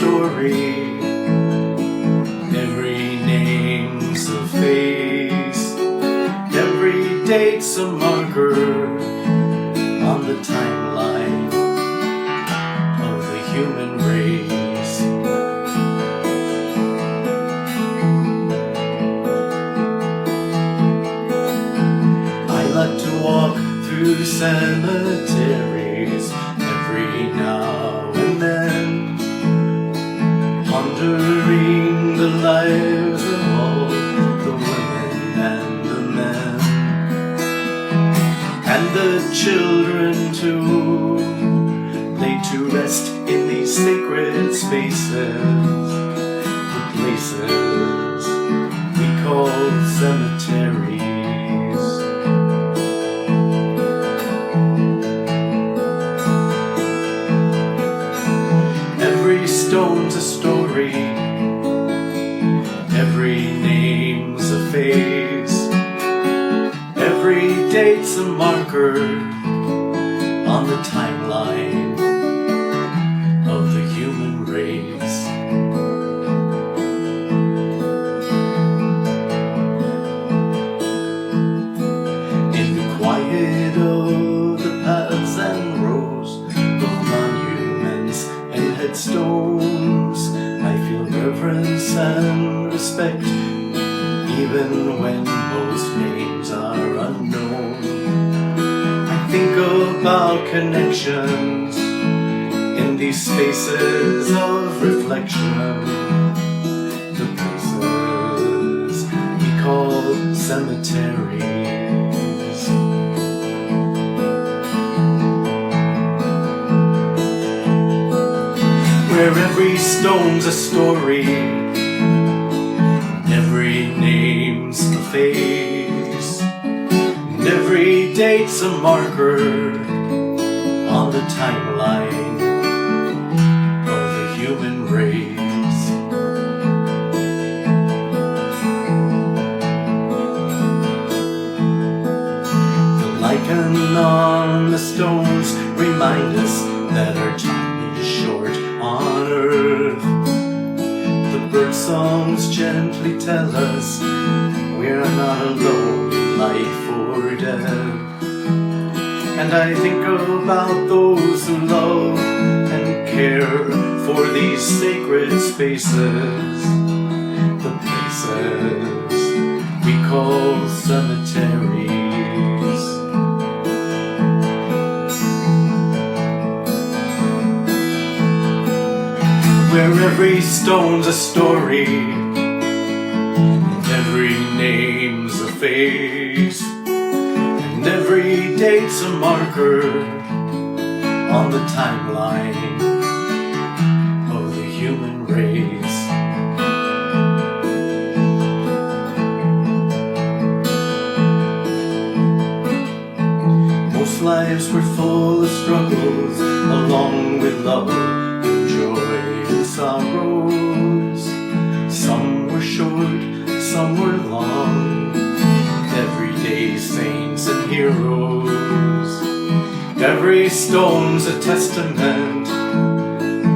story. Every name's a face. Every date's a marker on the timeline of the human race. I like to walk through cemeteries every now and then, pondering the lives of all the women and the men, and the children too, laid to rest in these sacred spaces, the places we call cemeteries. Every stone's a story, every name's a face, every date's a marker on the timeline of the human race. In the quiet of the paths and rows of monuments and headstones, I feel reverence and respect, even when most names are unknown. I think about connections in these spaces of reflection, the places we call cemeteries. Where every stone's a story, every name's a face, and every date's a marker on the timeline of the human race. The lichen on the stones remind us that our time is short on earth. The bird songs gently tell us we're not alone in life or death. And I think about those who love and care for these sacred spaces, the places we call cemeteries. Where every stone's a story, every name's a face, and every date's a marker on the timeline of the human race. Most lives were full of struggles, along with love and joy and sorrows. Some were short, some were long, everyday saints and heroes. Every stone's a testament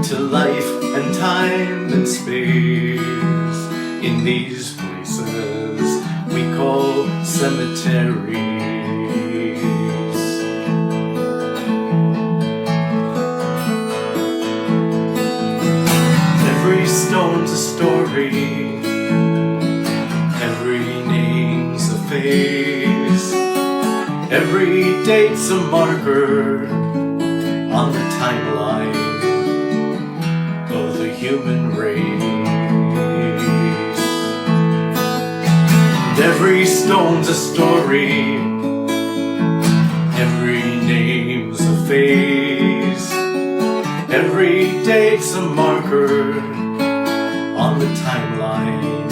to life and time and space in these places we call cemeteries. Every stone's a story, every name's a face, every date's a marker on the timeline of the human race. And every stone's a story, every name's a face, every date's a marker on the timeline